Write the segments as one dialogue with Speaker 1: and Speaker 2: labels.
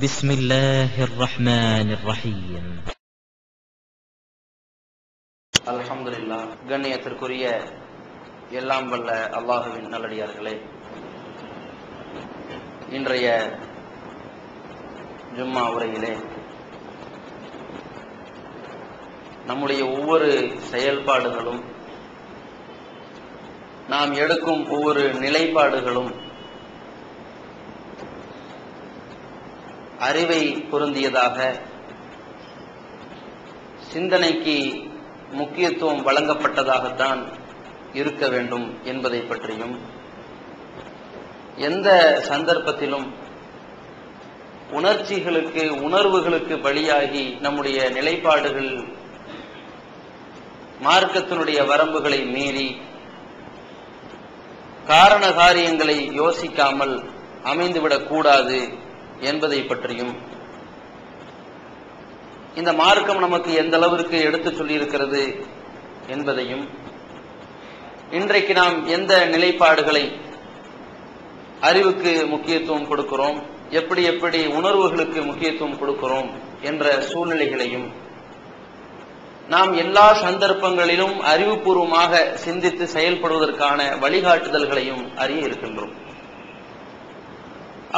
Speaker 1: بسم الله الرحمن الرحيم.
Speaker 2: அல்ஹம்துலில்லாஹ். கண்ணியத்திற்குரிய எல்லாம் வல்ல அல்லாஹுவின் நல்லடியார்களே, இன்றைய ஜும்மா உரையிலே நம்முடைய ஒவ்வொரு செயல்பாடுகளும், நாம் எடுக்கும் ஒவ்வொரு நிலைப்பாடுகளும் அறிவை பொருந்தியதாக, சிந்தனைக்கு முக்கியத்துவம் வழங்கப்பட்டதாகத்தான் இருக்க வேண்டும் என்பதை பற்றியும், எந்த சந்தர்ப்பத்திலும் உணர்ச்சிகளுக்கு உணர்வுகளுக்கு பலியாகி நம்முடைய நிலைப்பாடுகள் மார்க்கத்தினுடைய வரம்புகளை மீறி காரண காரியங்களை யோசிக்காமல் அமைந்துவிடக் கூடாது என்பதை பற்றியும், இந்த மார்க்கம் நமக்கு எந்த அளவிற்கு எடுத்து சொல்லியிருக்கிறது என்பதையும், இன்றைக்கு நாம் எந்த நிலைப்பாடுகளை அறிவுக்கு முக்கியத்துவம் கொடுக்கிறோம், எப்படி எப்படி உணர்வுகளுக்கு முக்கியத்துவம் கொடுக்கிறோம் என்ற சூழ்நிலைகளையும், நாம் எல்லா சந்தர்ப்பங்களிலும் அறிவுபூர்வமாக சிந்தித்து செயல்படுவதற்கான வழிகாட்டுதல்களையும் அறிய இருக்கின்றோம்.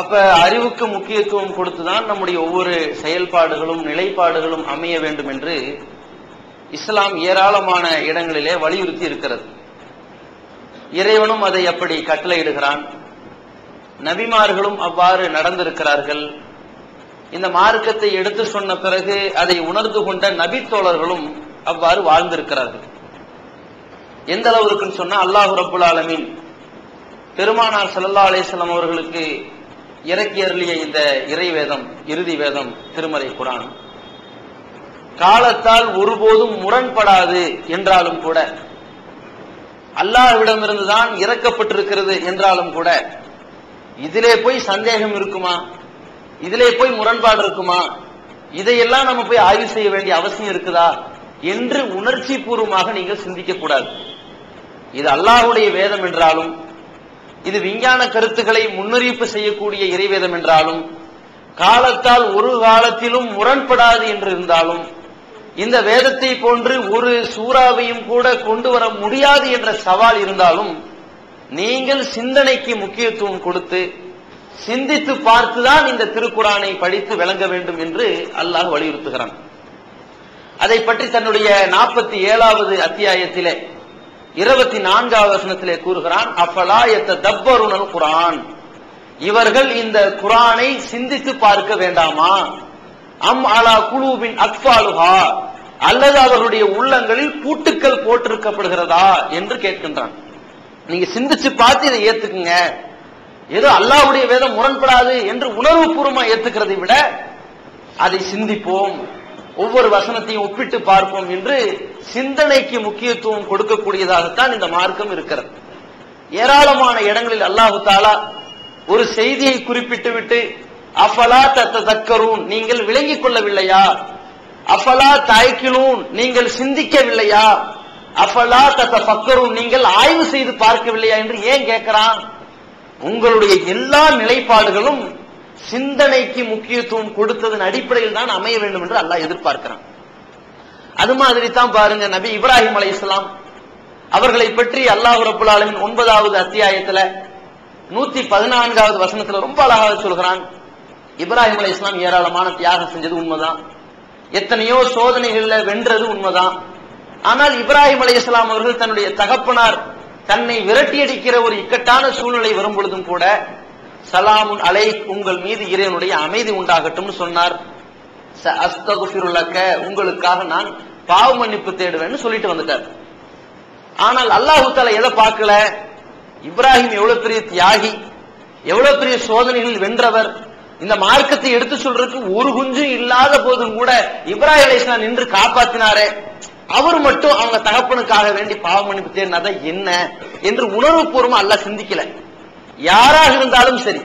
Speaker 2: அப்ப அறிவுக்கு முக்கியத்துவம் கொடுத்துதான் நம்முடைய ஒவ்வொரு செயல்பாடுகளும் நிலைப்பாடுகளும் அமைய வேண்டும் என்று இஸ்லாம் ஏராளமான இடங்களிலே வலியுறுத்தி இருக்கிறது. இறைவனும் அதை அப்படி கட்டளையிடுகிறான், நபிமார்களும் அவ்வாறு நடந்திருக்கிறார்கள். இந்த மார்க்கத்தை எடுத்து சொன்ன பிறகு அதை உணர்ந்து கொண்ட நபித்தோழர்களும் அவ்வாறு வாழ்ந்திருக்கிறார்கள். எந்த அளவுக்குன்னு சொன்னா, அல்லாஹ் ரப்புல் ஆலமீன் பெருமானார் ஸல்லல்லாஹு அலைஹி வஸல்லம் அவர்களுக்கு இறக்கி அருளிய இந்த இறைவேதம், இறுதி வேதம் திருமறை குர்ஆன், காலத்தால் ஒருபோதும் முரண்படாது என்றாலும் கூட, அல்லாஹ்விடமிருந்துதான் இறக்கப்பட்டிருக்கிறது என்றாலும் கூட, இதிலே போய் சந்தேகம் இருக்குமா, இதிலே போய் முரண்பாடு இருக்குமா, இதையெல்லாம் நம்ம போய் ஆய்வு செய்ய வேண்டிய அவசியம் இருக்குதா என்று உணர்ச்சி பூர்வமாக நீங்கள் சிந்திக்க கூடாது. இது அல்லாஹ்வுடைய வேதம் என்றாலும், இது விஞ்ஞான கருத்துக்களை முன்னறிவிப்பு செய்யக்கூடிய இறைவேதம் என்றாலும், காலத்தால் ஒரு காலத்திலும் முரண்படாது என்று இருந்தாலும், இந்த வேதத்தை போன்று ஒரு சூறாவையும் கூட கொண்டு வர முடியாது என்ற சவால் இருந்தாலும், நீங்கள் சிந்தனைக்கு முக்கியத்துவம் கொடுத்து சிந்தித்து பார்த்துதான் இந்த திருக்குர்ஆனை படித்து விளங்க வேண்டும் என்று அல்லாஹ் வலியுறுத்துகிறான். அதை பற்றி தன்னுடைய 47வது அத்தியாயத்திலே 24வது வசனத்திலே கூறுகிறான், அஃபலா யத்ததப்பருனல் குர்ஆன், இவர்கள் இந்த குர்ஆனை சிந்தித்து பார்க்க வேண்டாமா, அம் அலா குலூபின் அக்ஃபாலுஹா, அல்லது அவர்களுடைய உள்ளங்களில் பூட்டுக்கள் போட்டிருக்கப்படுகிறதா என்று கேட்கின்றான். நீங்க சிந்திச்சு பார்த்து இதை ஏத்துக்குங்க. ஏதோ அல்லாஹ்வுடைய வேதம் முரண்படாது என்று உணர்வு பூர்வமா ஏத்துக்கிறதை விட அதை சிந்திப்போம், ஒவ்வொரு வசனத்தையும் ஒப்பிட்டு பார்ப்போம் என்று சிந்தனைக்கு முக்கியத்துவம் கொடுக்கக்கூடியதாகத்தான் இந்த மார்க்கம் இருக்கிறது. ஏராளமான இடங்களில் அல்லாஹு தஆலா ஒரு செய்தியை குறிப்பிட்டு விட்டு, அஃபலா தத்ததக்கரூன், நீங்கள் விளங்கிக் கொள்ளவில்லையா, அஃபலா தஅக்கிலூன், நீங்கள் சிந்திக்கவில்லையா, அஃபலா தத்தஃபக்கரூன், நீங்கள் ஆய்வு செய்து பார்க்கவில்லையா என்று ஏன் கேட்கிறான்? உங்களுடைய எல்லா நிலைப்பாடுகளும் சிந்தனைக்கு முக்கியத்துவம் கொடுத்ததன் அடிப்படையில் தான் அமைய வேண்டும் என்று அல்லாஹ் எதிர்பார்க்கிறான். அது மாதிரி தான் பாருங்க, நபி இப்ராஹிம் அலைஹிஸ்ஸலாம் அவர்களை பற்றி அல்லாஹ் ரப்புல் ஆலமீன் 9வது அத்தியாயத்துல 114வது வசனத்துல ரொம்ப அழகாக சொல்கிறான். இப்ராஹிம் அலைஹிஸ்ஸலாம் ஏராளமான தியாகம் செஞ்சது உண்மைதான், எத்தனையோ சோதனைகள்ல வென்றது உண்மைதான். ஆனால் இப்ராஹிம் அலைஹிஸ்ஸலாம் அவர்கள் தன்னுடைய தகப்பனார் தன்னை விரட்டியடிக்கிற ஒரு இக்கட்டான சூழ்நிலை வரும் பொழுதும் கூட, சலாமுன் அலைக், உங்கள் மீது இறைவனுடைய அமைதி உண்டாகட்டும் சொன்னார். அஸ்தக்ஃபிருலக, உங்களுக்காக நான் பாவ மன்னிப்பு தேடுவேன்னு சொல்லிட்டு வந்துட்டார். ஆனால் அல்லாஹ் தஆலா எதை பார்க்கல? இப்ராஹிம் எவ்வளவு பெரிய தியாகி, எவ்வளவு பெரிய சோதனைகள் வென்றவர், இந்த மார்க்கத்தை எடுத்து சொல்றதுக்கு ஒரு குஞ்சு இல்லாத போதும் கூட இப்ராஹிம் அலைஹிஸ்ஸலாம் நின்று காப்பாத்தினாரே, அவர் மட்டும் அவங்க தகப்பனுக்காக வேண்டி பாவ மன்னிப்பு தேடினதா என்ன என்று உணர்வு பூர்வமா அல்லாஹ் சிந்திக்கல. யாராக இருந்தாலும் சரி,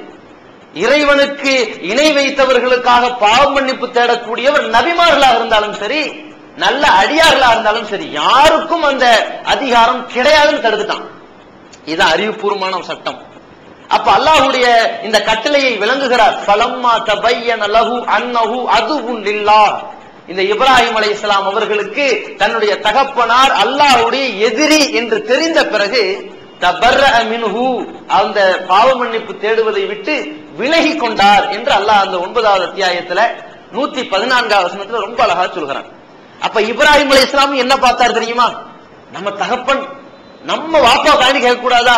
Speaker 2: இறைவனுக்கு இணை வைத்தவர்களுக்காக பாவ மன்னிப்பு தேடக்கூடியவர் நபிமார்களாக இருந்தாலும் சரி, நல்ல அடியார்களாக இருந்தாலும் சரி, யாருக்கும் அந்த அதிகாரம் கிடையாதுன்னு தடுத்துட்டான். இது அறிவுபூர்வமான சட்டம். அப்ப அல்லாஹ்வுடைய இந்த கட்டளையை விளங்குகிறார். ஃபலம்மா தபய்யன லஹு அன்னஹு அதுவுன் லில்லாஹ். இந்த இப்ராஹிம் அலைஹிஸ்ஸலாம் அவர்களுக்கு தன்னுடைய தகப்பனார் அல்லாஹ்வுடைய எதிரி என்று தெரிந்த பிறகு தபர்ரஅ மின்ஹு, அந்த பாவ மன்னிப்பு தேடுவதை விட்டு விலகி கொண்டார் என்று அல்லாஹ் அந்த 9வது அத்தியாயத்துல 114வது வசனத்துல ரொம்ப அழகா சொல்கிறான். அப்ப இப்ராஹிம் அலைஹிஸ்ஸலாம் என்ன பார்த்தார் தெரியுமா? நம்ம தகப்பன் நம்ம வாப்பா காண்டி கேட்க கூடாதா?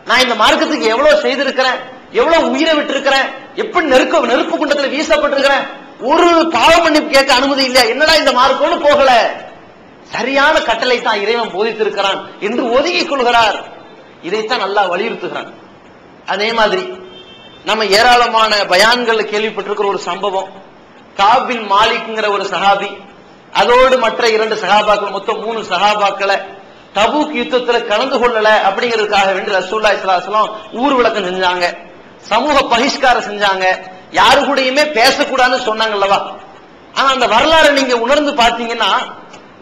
Speaker 2: நான் இந்த மார்க்கத்துக்கு எவ்வளவு செய்திருக்கிறேன், எவ்வளவு உயிரை விட்டு இருக்கிறேன், எப்படி நெருப்பு குண்டத்துல வீசப்பட்டிருக்கிறேன், ஒரு பாவ மன்னிப்பு கேட்க அனுமதி இல்லையா? என்னடா இந்த மார்க்கம்னு போகல, சரியான கட்டளை தான் இறைவன் போதித்திருக்கிறான் என்று ஒதுங்கிக் கொள்கிறார். இதைத்தான் அல்லாஹ் வலியுறுத்துகிறான். அதே மாதிரி நம்ம ஏராளமான பயான்கள் கேள்விப்பட்டிருக்கிற ஒரு சம்பவம், காப் பின் மாலிக்ங்கிற ஒரு சஹாபி அதோடு மற்ற 2 சஹாபாக்கள், மொத்தம் 3 சஹாபாக்களை தபூக் யுத்தத்துல கலந்து கொள்ளல அப்படிங்கிறதுக்காக வேண்டி ரசூலுல்லாஹி ஸல்லல்லாஹு அலைஹி வஸல்லம் ஊர் விளக்கம் செஞ்சாங்க, சமூக பகிஷ்காரம் செஞ்சாங்க, யாரு கூடயுமே பேசக்கூடாதுன்னு சொன்னாங்கல்லவா. ஆனா அந்த வரலாறு நீங்க உணர்ந்து பாத்தீங்கன்னா,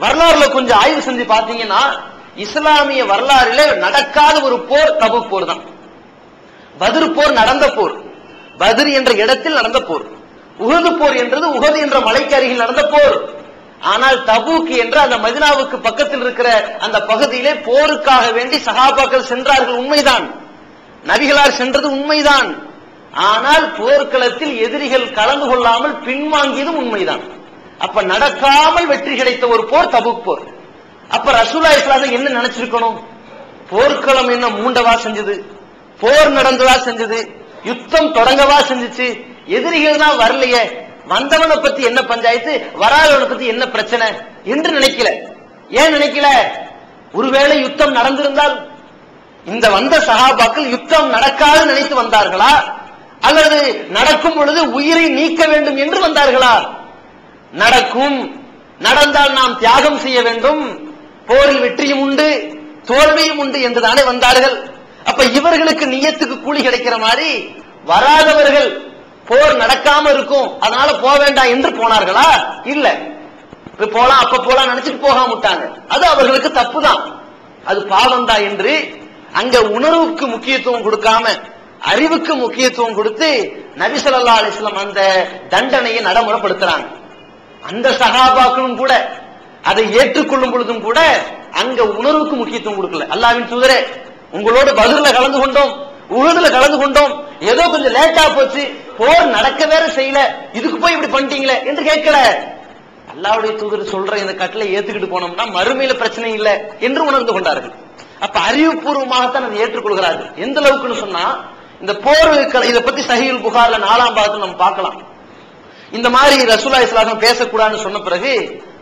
Speaker 2: வரலாறுல கொஞ்சம் ஆய்வு செஞ்சு பாத்தீங்கன்னா, இஸ்லாமிய வரலாறுல நடக்காத ஒரு போர் தபூக் போர் தான். பத்ர் போர் நடந்த போர், பத்ர் என்ற இடத்தில் நடந்த போர். உஹது போர் என்றது உஹது என்ற மலைக்கு அருகில் நடந்த போர். ஆனால் தபூக் என்ற அந்த மதீனாவுக்கு பக்கத்தில் இருக்கிற அந்த பகுதியிலே போருக்காக வேண்டி சஹாபாக்கள் சென்றார்கள், உண்மைதான். நபிகளார் சென்றது உண்மைதான். ஆனால் போர்க்களத்தில் எதிரிகள் கலந்து கொள்ளாமல் பின்வாங்கியதும் உண்மைதான். அப்ப நடக்காமல் வெற்றி கிடைத்த ஒரு போர் தபூக் போர். அப்ப ரசூலுல்லாஹி ஸல்லல்லாஹு அலைஹி வஸல்லம் என்ன நினைச்சிருக்கணும்? போர்க்களம் என்ன மூண்டவா செஞ்சது, போர் நடந்ததா செஞ்சது, யுத்தம் தொடங்கவா செஞ்சுச்சு, எதிரிகள் தான் வரலையே, வந்தவனை பத்தி என்ன பஞ்சாயத்து, வராதவனை பத்தி என்ன பிரச்சனை என்று நினைக்கல. ஏன் நினைக்கல? ஒருவேளை யுத்தம் நடந்திருந்தால் இந்த வந்த சஹாபாக்கள் யுத்தம் நடக்காது நினைத்து வந்தார்களா, அல்லது நடக்கும் பொழுது உயிரை நீக்க வேண்டும் என்று வந்தார்களா? நடக்கும், நடந்தால் நாம் தியாகம் செய்ய வேண்டும், போரில் வெற்றியும் உண்டு தோல்வியும் உண்டு என்றுதானே வந்தார்கள். அப்ப இவர்களுக்கு நியத்துக்கு கூலி கிடைக்கிற மாதிரி வராதவர்கள் போர் நடக்காம இருக்கும் அதனால போக வேண்டாம் என்று போனார்களா? இல்ல, போலாம் அப்ப போலாம் நினைச்சிட்டு போகாம விட்டாங்க. அது அவர்களுக்கு தப்பு தான், அது பாவம் தான் என்று அங்க உணர்வுக்கு முக்கியத்துவம் கொடுக்காம அறிவுக்கு முக்கியத்துவம் கொடுத்து நபி ஸல்லல்லாஹு அலைஹி வஸல்லம் அந்த தண்டனையை நடைமுறைப்படுத்துறாங்க. அந்த சஹாபாக்களும் கூட அதை ஏற்றுக்கொள்ளும் பொழுதும் கூட அங்க உணர்வுக்கு முக்கியத்துவம் கொடுக்கல. அல்லாஹ்வின் தூதரே, உங்களோட பத்ர்ல கலந்து கொண்டோம், உஹதுல கலந்து கொண்டோம், ஏதோ கொஞ்சம் லேட்டா போச்சு, போர் நடக்க வேற செய்யல, இதுக்கு போய் இப்படி பண்ணிட்டீங்களே என்று கேட்கல. அல்லாஹ்வுடைய தூதர் சொல்ற இந்த கட்டளை ஏத்துக்கிட்டு போனோம்னா மறுமையில பிரச்சனை இல்லை என்று உணர்ந்து கொண்டார்கள். அப்ப அறிவுபூர்வமாகத்தான் அதை ஏற்றுக்கொள்கிறார்கள். எந்த அளவுக்குன்னு சொன்னா, இந்த போர் இதை பத்தி சஹீஹுல் புகார்ல 4ஆம் பாகத்துல நம்ம பார்க்கலாம். இந்த மாதிரி ரசூலுல்லாஹி ஸல்லல்லாஹு அலைஹி வஸல்லம் பேசக்கூடாதுன்னு சொன்ன பிறகு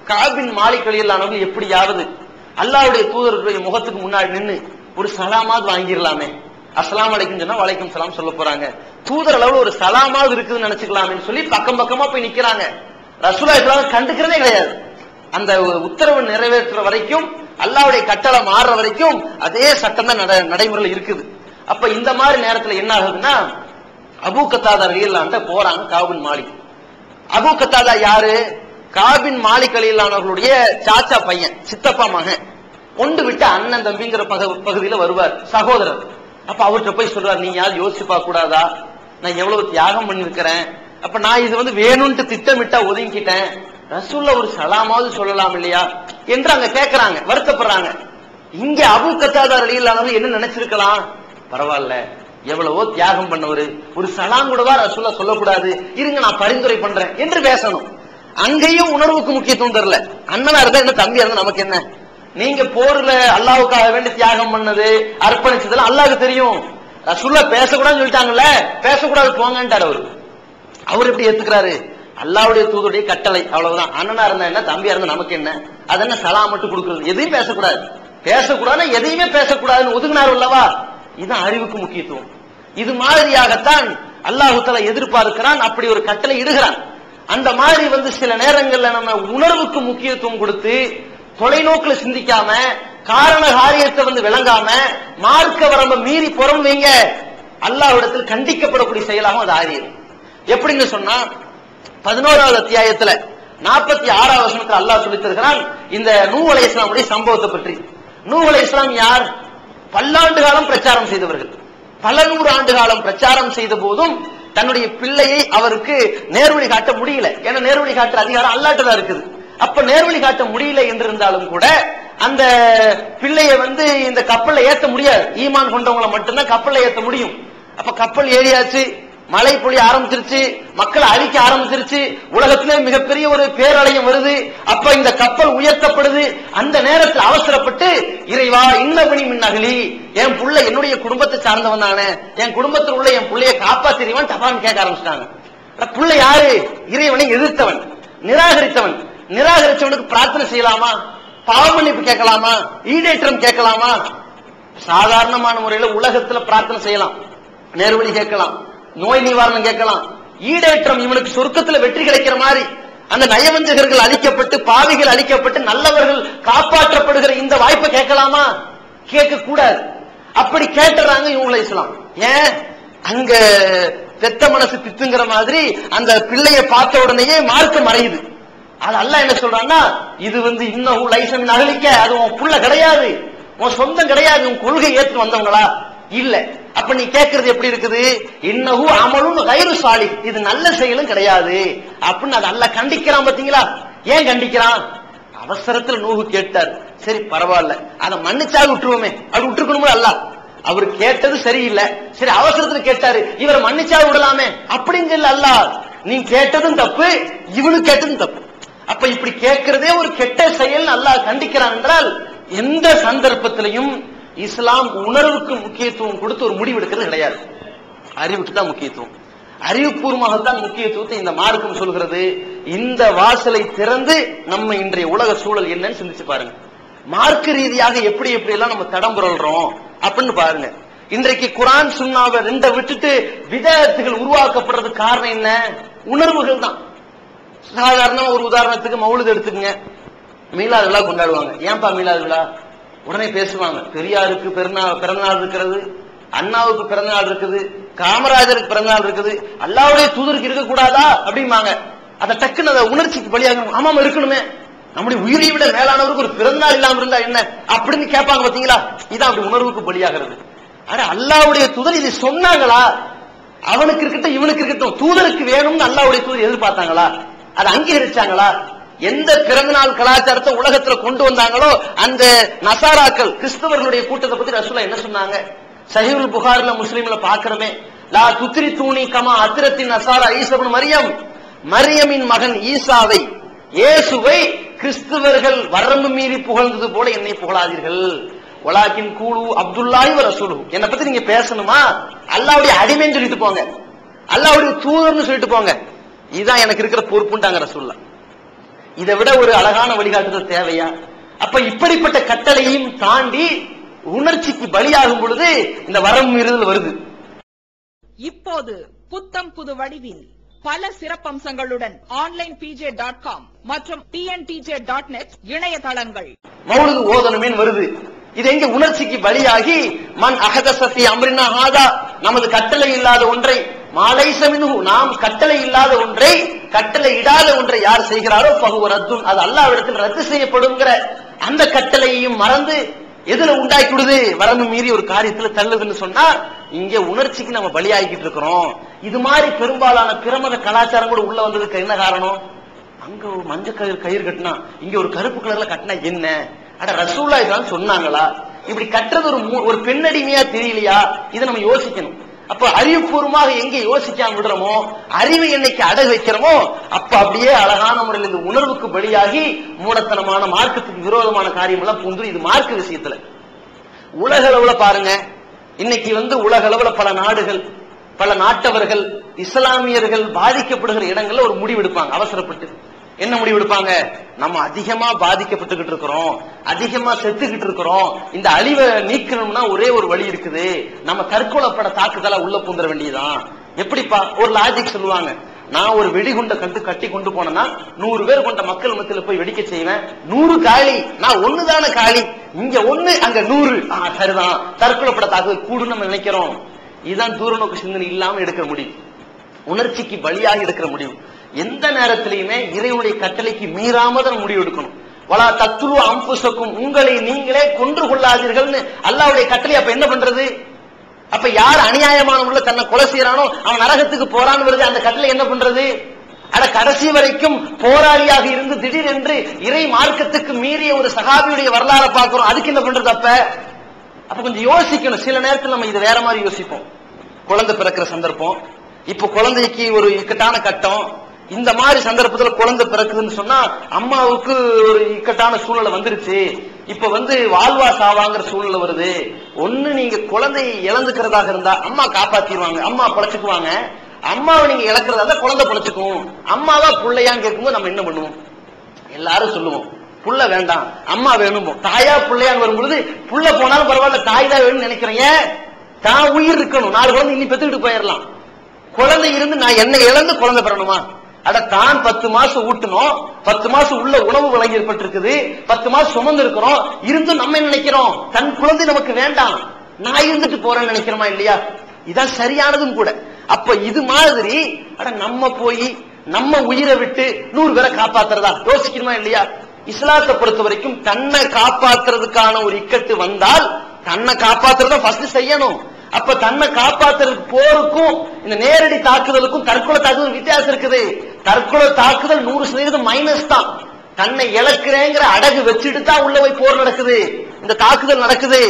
Speaker 2: காப் பின் மாலிக் ரலியல்லாஹு அன்ஹு எப்படியாவது அல்லாஹ்வுடைய தூதருடைய முகத்துக்கு முன்னாடி நின்னு ஒரு சலாமாவது வாங்கிடலாமே, அஸ்ஸலாமு அலைக்கும் சொன்னா வலைக்கும் சலாம் சொல்ல போறாங்க, தூதர் அளவுல ஒரு சலாமாவது இருக்குதுன்னு நினைச்சுக்கலாம்னு சொல்லி பக்கம் பக்கமா போய் நிக்கிறாங்க. ரசூலுல்லாஹி ஸல்லல்லாஹு அலைஹி வஸல்லம் கண்டுக்கிறதே கிடையாது. அந்த உத்தரவு நிறைவேற்ற வரைக்கும், அல்லாஹ்வுடைய கட்டளை மாறுற வரைக்கும் அதே சட்டம் தான் நடைமுறையில் இருக்குது. அப்ப இந்த மாதிரி நேரத்துல என்ன ஆகுதுன்னா, அபூ கத்தாதா ரலியல்லாஹு அன்ஹு போறாங்க காப் பின் மாலிக். அபூ கத்தாதா யாரு? காப் பின் மாலிக் ரலியல்லாஹு அன்ஹுடைய சாச்சா பையன், சித்தப்பா மகன், ஒன்று விட்டு அண்ணன் தம்பிங்கிற பகுதியில வருவார், சகோதரர். அப்ப அவர்கிட்ட போய் சொல்றாரு, நீ யாரும் யோசிச்சு பார்க்க கூடாதா, நான் எவ்வளவு தியாகம் பண்ணிருக்கிறேன், அப்ப நான் இது வேணும்ட்டு திட்டமிட்டா ஒதுங்கிட்டேன், ரசூல்ல ஒரு சலாமாவது சொல்லலாம் இல்லையா என்று அங்க கேட்கிறாங்க, வருத்தப்படுறாங்க. இங்க அபூ கத்தாதா ரலியல்லாஹு அன்ஹு என்ன நினைச்சிருக்கலாம், பரவாயில்ல எவ்வளவோ தியாகம் பண்ணவரு, ஒரு சலாம் கூடவா ரசூல்லா சொல்லக்கூடாது, இருங்க நான் பரிந்துரை பண்றேன் என்று பேசணும். அங்கேயும் உணர்வுக்கு முக்கியத்துவம் தரல. அண்ணனா இருந்தா என்ன, தம்பியா இருந்தா நமக்கு என்ன, நீங்க போர்ல அல்லாஹ்வுக்காக வேண்டி தியாகம் பண்ணது அர்ப்பணிச்சதெல்லாம் அல்லாஹ்வுக்கு தெரியும், ரசூல்லா பேசக்கூடாதுன்னு சொல்லிட்டாங்கல்ல, பேசக்கூடாது போங்கன்றார் அவரு. அவர் எப்படி ஏத்துக்கிறாரு? அல்லாஹ்வுடைய தூதருடைய கட்டளை, அவ்வளவுதான். அண்ணனா இருந்தா என்ன, தம்பியா இருந்தா நமக்கு என்ன, அது என்ன சலாம் மட்டும் கொடுக்கிறது, எதையும் பேசக்கூடாது, பேசக்கூடாது எதையுமே பேசக்கூடாதுன்னு ஒதுங்கினார் அல்லவா. இதுதான் அறிவுக்கு முக்கியத்துவம். இது மாதிரியாகத்தான் அல்லாஹ் தஆலா எதிர்பார்க்கிறான், அப்படி ஒரு கட்டளை இடுகிறான். அந்த மாதிரி சில நேரங்கள்ல நம்ம உணர்வுக்கு முக்கியத்துவம் கொடுத்து தொலைநோக்குல சிந்திக்காம காரண காரியத்தை விளங்காம மார்க்க வரம்ப மீறி புறம் வைங்க, அல்லாஹ்விடத்தில் கண்டிக்கப்படக்கூடிய செயலாகவும் அது ஆகிறது. எப்படின்னு சொன்னா, 11வது அத்தியாயத்துல 46வது வசனத்துல அல்லாஹ் சொல்லித் தருகிறான் இந்த நூஹ் அலைஹிஸ்ஸலாமுடைய சம்பவத்தை பற்றி. நூஹ் அலைஹிஸ்ஸலாம் யார்? பல்லாண்டு காலம் பிரச்சாரம் செய்தவர்கள், பல 100 ஆண்டு காலம் பிரச்சாரம் செய்த போதும் தன்னுடைய பிள்ளையை அவருக்கு நேர்வழி காட்ட முடியல. ஏன்னா நேர்வழி காட்டுற அதிகாரம் அல்லாஹ்ட்ட தான் இருக்குது. அப்ப நேர்வழி காட்ட முடியல என்றிருந்தாலும் கூட அந்த பிள்ளைய இந்த கப்பல்ல ஏத்த முடியாது. ஈமான் கொண்டவங்களை மட்டும்தான் கப்பல்ல ஏத்த முடியும். அப்ப கப்பல் ஏறியாச்சு, மழை பொழிய ஆரம்பிச்சிருச்சு, மக்களை அழிக்க ஆரம்பிச்சிருச்சு, உலகத்திலே மிகப்பெரிய ஒரு பேரலையும் வருது. அப்ப இந்த கப்பல் உயர்த்தப்படுது. அந்த நேரத்தில் அவசரப்பட்டு இறைவா இன்னபனி மின் அகலி, என் புள்ள என்னுடைய குடும்பத்தை சார்ந்தவன் தானே, என் குடும்பத்தில் உள்ள என் பிள்ளைய காப்பாத்திரிவான் தப்பான்னு கேட்க ஆரம்பிச்சிட்டாங்க. புள்ள யாரு? இறைவனை எதிர்த்தவன், நிராகரித்தவன். நிராகரித்தவனுக்கு பிரார்த்தனை செய்யலாமா? பாவ மன்னிப்பு கேட்கலாமா? ஈடேற்றம் கேட்கலாமா? சாதாரணமான முறையில உலகத்துல பிரார்த்தனை செய்யலாம், நேர்வழி கேட்கலாம், நோய் நிவாரணம் கேட்கலாம், ஈடேற்றம் இவனுக்கு சொர்க்கத்துல வெற்றி கிடைக்கிற மாதிரி அந்த நயவஞ்சகர்கள் அழிக்கப்பட்டு பாவிகள் அழிக்கப்பட்டு நல்லவர்கள் காப்பாற்றப்படுகிற இந்த வாய்ப்பை கேட்கலாமா? கேட்க கூடாது. அப்படி கேட்டுறாங்க இவங்க இஸ்லாம். ஏன்? அங்க பெத்த மனசு தித்துங்கிற மாதிரி அந்த பிள்ளைய பார்த்த உடனேயே மார்க்கம் மறையுது. அது அல்லாஹ் என்ன சொல்றான்னா, இது இன்னஹு லைஸ மின் அஹ்லிக, அது உன் புள்ள கிடையாது, உன் சொந்தம் கிடையாது, உன் கொள்கை ஏற்று வந்தவங்களா இல்ல. அப்ப நீ கேட்கறது எப்படி இருக்குது? இன்னஹு அமலுன் கைரு சாலிஹ், இது நல்ல செயலும் கிடையாது அப்படின்னு அது அல்லாஹ் கண்டிக்கிறான். பாத்தீங்களா? ஏன் கண்டிக்கிறான்? அவசரத்துல நூஹு கேட்டார், சரி பரவாயில்ல, அதை மன்னிச்சா விட்டுருவோமே, அப்படி விட்டுருக்கணுமே. அல்லாஹ் அவர் கேட்டது சரியில்லை, சரி அவசரத்துல கேட்டாரு, இவரை மன்னிச்சா விடலாமே அப்படின்னு சொல்லி அல்லாஹ் நீ கேட்டதும் தப்பு, இவனு கேட்டதும் தப்பு. அப்ப இப்படி கேட்கிறதே ஒரு கெட்ட செயல் அல்லாஹ் கண்டிக்கிறான் என்றால், எந்த சந்தர்ப்பத்திலையும் இஸ்லாம் உணர்வுக்கு முக்கியத்துவம் கொடுத்து ஒரு முடிவு எடுக்கிறது கிடையாது. அறிவுக்கு தான் முக்கியத்துவம், அறிவுபூர்வமாகத்தான் முக்கியத்துவத்தை இந்த மார்க்கம் சொல்கிறது. இந்த வாசலை திறந்து நம்ம இன்றைய உலக சூழல் என்னன்னு சிந்திச்சு பாருங்க. மார்க்க ரீதியாக எப்படி எப்படி எல்லாம் நம்ம தடம் புரள்றோம் அப்படின்னு பாருங்க. இன்றைக்கு குர்ஆன் சுன்னாவை ரெண்டை விட்டுட்டு விதத்துகள் உருவாக்கப்படுறதுக்கு காரணம் என்ன? உணர்வுகள் தான். சாதாரண ஒரு உதாரணத்துக்கு மௌலித் எடுத்துக்கங்க. மீலாது விழா கொண்டாடுவாங்க. ஏன்பா மீலாது விழா? உடனே பேசுவாங்க, பெரியாருக்கு பிறந்தநாள் இருக்கிறது, அண்ணாவுக்கு பிறந்தநாள் இருக்குது, காமராஜருக்கு பிறந்தநாள் இருக்குது, அல்லாஹ்வுடைய தூதருக்கு இருக்கக்கூடாதா அப்படிம்பாங்க. அதை டக்குன்னு அதை உணர்ச்சிக்கு பலியாகணும். ஆமாம் இருக்கணுமே, நம்முடைய உயிரை விட மேலானவருக்கு ஒரு பிறந்தநாள் இல்லாம இருந்தா என்ன அப்படின்னு கேட்பாங்க. பாத்தீங்களா? இதான் அப்படி உணர்வுக்கு பலியாகிறது. ஆனா அல்லாஹ்வுடைய தூதர் இது சொன்னாங்களா? அவனுக்கு இருக்கட்டும் இவனுக்கு இருக்கட்டும், தூதருக்கு வேணும்னு அல்லாஹ்வுடைய தூதர் எதிர்பார்த்தாங்களா? அதை அங்கீகரிச்சாங்களா? எந்த பிறந்தநாள் கலாச்சாரத்தை உலகத்துல கொண்டு வந்தாங்களோ அந்த நசாராக்கள் கிறிஸ்தவர்களுடைய கூட்டத்தை பத்தி ரசூலுல்லாஹ் என்ன சொன்னாங்க? சஹீஹுல் புகாரில முஸ்லிம்ல பாக்குறமே, லா துத்ரி தூணி கமா அத்திரத்தின் நசாரா ஈசா இப்னு மரியம், மரியமின் மகன் ஈசாவை, இயேசுவை கிறிஸ்தவர்கள் வரம்பு மீறி புகழ்ந்தது போல என்னை புகழாதீர்கள். வலாக்கின் கூலு அப்துல்லாஹி வ ரசூலுஹு, என்னை பத்தி நீங்க பேசணுமா அல்லாஹ்வுடைய அடிமைன்னு சொல்லிட்டு போங்க, அல்லாஹ்வுடைய தூதர்னு சொல்லிட்டு போங்க. இதுதான் எனக்கு இருக்கிற பொறுப்புண்டாங்க ரசூலுல்லாஹ். இதை விட ஒரு அழகான வழிகாட்டுதல் தேவையா? அப்ப இப்படிப்பட்ட கட்டளையும் தாண்டி உணர்ச்சிக்கு பலியாகும் பொழுது இந்த வரம்பு மீறுதல் வருது.
Speaker 3: இப்போது புத்தம் புது வடிவில் பல சிறப்பம்சங்களுடன் onlinepj.com மற்றும் tntj.net இணையதளங்கள்.
Speaker 2: மௌலிது ஓதணுமே வருது. இது எங்க உணர்ச்சிக்கு பலியாகி மன் அஹதஸி அம்ரினா ஹாதா, நமது கட்டளை இல்லாத ஒன்றை, மாலைஸ மின்ஹு, நாம் கட்டளை இல்லாத ஒன்றை, கட்டளை இடாத ஒன்றை யார் செய்கிறாரோ ஃபஹுவ ரத்துன், அது அல்லாஹ்விடத்தில் ரத்து செய்யப்படுங்கிற அந்த கட்டளையையும் மறந்து எதுல உண்டாக்கி விடுது? வரம்பு மீறி ஒரு காரியத்துல தள்ளுதுன்னு சொன்னா இங்க உணர்ச்சிக்கு நம்ம பலியாகிட்டு இருக்கிறோம். இது மாதிரி பெரும்பாலான பிரமத கலாச்சாரம் கூட உள்ள வந்ததுக்கு என்ன காரணம்? அங்க ஒரு மஞ்சள் கயிறு கட்டினா, இங்க ஒரு கருப்பு கலர்ல கட்டினா என்ன? அட ரசூலுல்லாஹ் இதெல்லாம் சொன்னாங்களா? இப்படி கட்டுறது ஒரு பெண்ணடிமையா தெரியலையா? இதை நம்ம யோசிக்கணும். அப்ப அறிவுபூர்வமாக எங்க யோசிக்காம விடுறோமோ, அறிவை என்னைக்கு அடகு வைக்கிறோமோ, அப்ப அப்படியே அழகான முறையில் இந்த உணர்வுக்கு பலியாகி மூடத்தனமான மார்க்கத்துக்கு விரோதமான காரியம் எல்லாம் பூந்து. இது மார்க்க விஷயத்துல உலக அளவுல பாருங்க. இன்னைக்கு உலக அளவுல பல நாடுகள், பல நாட்டவர்கள், இஸ்லாமியர்கள் பாதிக்கப்படுகிற இடங்கள்ல ஒரு முடிவு எடுப்பாங்க அவசரப்பட்டு. என்ன முடிவு எடுப்பாங்க? நம்ம அதிகமா பாதிக்கப்பட்டுகிட்டு இருக்கிறோம், அதிகமா செத்துக்கிட்டு இருக்கிறோம், இந்த அழிவை நீக்கணும்னா ஒரே ஒரு வழி இருக்குது, நம்ம தற்கொலைப்பட தாக்குதலா உள்ள பூந்துட வேண்டியதான். எப்படிப்பா? ஒரு லாஜிக் சொல்லுவாங்க. நான் ஒரு வெடிகுண்டை கட்டி கொண்டு போனேன்னா 100 பேர் கொண்ட மக்கள் மத்தியில போய் வெடிக்க செய்வேன், 100 காலி, நான் ஒண்ணுதான காலி, இங்க 1 அங்க 100, சரிதான், தற்கொலைப்பட தாக்குதல் கூடுன்னு நம்ம நினைக்கிறோம். இதுதான் தூர நோக்கு சிந்தனை இல்லாம எடுக்கிற முடிவு, உணர்ச்சிக்கு பலியாக எடுக்கிற முடிவு. எந்த நேரத்திலையுமே இறைவனுடைய கட்டளைக்கு மீறாமதான் முடிவு எடுக்கணும். வலா தத்துரு அம்புசக்கும், உங்களை நீங்களே கொன்று கொள்ளாதீர்கள்னு அல்லாஹ்வுடைய கட்டளை. அப்ப என்ன பண்றது? அப்ப யார் அநியாயமான உள்ள தன்னை கொலை செய்யறானோ அவன் நரகத்துக்கு போறான்னு வருது. அந்த கட்டளை என்ன பண்றது? அட கடைசி வரைக்கும் போராளியாக இருந்து திடீரென்று இறை மார்க்கத்துக்கு மீறிய ஒரு சஹாபியுடைய வரலாறை பார்க்கிறோம். அதுக்கு என்ன பண்றது? அப்ப கொஞ்சம் யோசிக்கணும். சில நேரத்தில் நம்ம இது வேற மாதிரி யோசிப்போம். குழந்தை பிறக்கிற சந்தர்ப்பம், இப்ப குழந்தைக்கு ஒரு இக்கட்டான கட்டம், இந்த மாதிரி சந்தர்ப்பத்தில் குழந்தை பிறக்குதுன்னு சொன்னா அம்மாவுக்கு ஒரு இக்கட்டான சூழ்நிலை வந்துருச்சு. இப்ப வாழ்வா சாவாங்கிற சூழ்நிலை வருது. ஒண்ணு நீங்க குழந்தையை இழந்துக்கிறதாக இருந்தா அம்மா காப்பாத்திடுவாங்க, அம்மா பழச்சுக்குவாங்க. அம்மாவை நீங்க இழக்கிறதா இருந்தா குழந்தை பழச்சுக்கும். அம்மாவா புள்ளையான்னு கேட்கும்போது நம்ம என்ன பண்ணுவோம்? எல்லாரும் சொல்லுவோம் புள்ள வேண்டாம் அம்மா வேணும். தாயா புள்ளையான்னு வரும்பொழுது புள்ள போனாலும் பரவாயில்ல தாய் தான் வேணும்னு நினைக்கிறேன். தான் உயிர் இருக்கணும். 4 குழந்தை இன்னி பெத்துக்கிட்டு போயிடலாம். குழந்தை இருந்து நான் என்ன இழந்து குழந்தை பெறணுமா? அட தான் 10 மாசம் ஊட்டணும், 10 மாசம் உள்ள உணவு வழங்கி ஏற்பட்டிருக்குது, 10 மாசம் சுமந்து இருக்கிறோம். இருந்தும் நம்ம நினைக்கிறோம் தன் குழந்தை நமக்கு வேண்டாம், நான் இருந்துட்டு போறேன்னு நினைக்கிறோமா இல்லையா? இதான் சரியானதும் கூட. அப்ப இது மாதிரி நம்ம போய் நம்ம உயிரை விட்டு 100 பேரை காப்பாத்துறதா யோசிக்கணுமா இல்லையா? இஸ்லாத்தை பொறுத்த வரைக்கும் தன்னை காப்பாத்துறதுக்கான ஒரு இக்கட்டு வந்தால் தன்னை காப்பாத்துறத ஃபர்ஸ்ட் செய்யணும். அப்ப தன்னை காப்பாத்துறதுக்கு போருக்கும் இந்த நேரடி தாக்குதலுக்கும் தற்கொலை தாக்குதல் வித்தியாசம் இருக்குது. தற்கொலை தாக்குதல் 100% மைனஸ் தான். தன்னை இழக்கிறேங்கிற அடகு வச்சுட்டு தான் உள்ள போய் போர் நடக்குது, இந்த தாக்குதல் நடக்குது.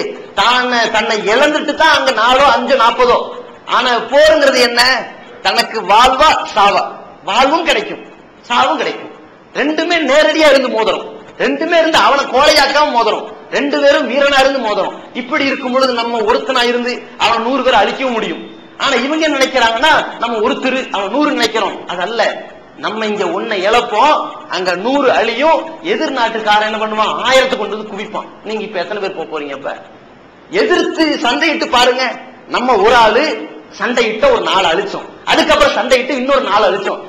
Speaker 2: தன்னை இழந்துட்டு தான் அங்க 4, 5, 40. ஆனா போருங்கிறது என்ன? தனக்கு வாழ்வா சாவா, வாழ்வும் கிடைக்கும் சாவும் கிடைக்கும். ரெண்டுமே நேரடியா இருந்து மோதிரம், ரெண்டுமே இருந்து அவனை கோழையாக்காம மோதிரம், 2 பேரும் வீரனா இருந்து மோதிரம். இப்படி இருக்கும் பொழுது நம்ம ஒருத்தனா இருந்து அவன் 100 பேரை அழிக்கவும் முடியும். ஆனா இவங்க நினைக்கிறாங்கன்னா நம்ம ஒருத்தர் அவன் 100 நினைக்கிறோம். அது அல்ல. நம்ம இங்க 1 இழப்போம், அங்க 100 அழியும். எதிர் நாட்டுக்காரன் என்ன பண்ணுவான்? 1000 கொண்டு வந்து குவிப்பான். நீங்க இப்ப எத்தனை பேர் போறீங்க? இப்ப எதிர்த்து சண்டையிட்டு பாருங்க. நம்ம ஒரு ஆளு சண்டையிட்ட ஒரு 4 அழிச்சோம், அதுக்கப்புறம் சண்டையிட்டு இன்னொரு 4 அழிச்சோம்.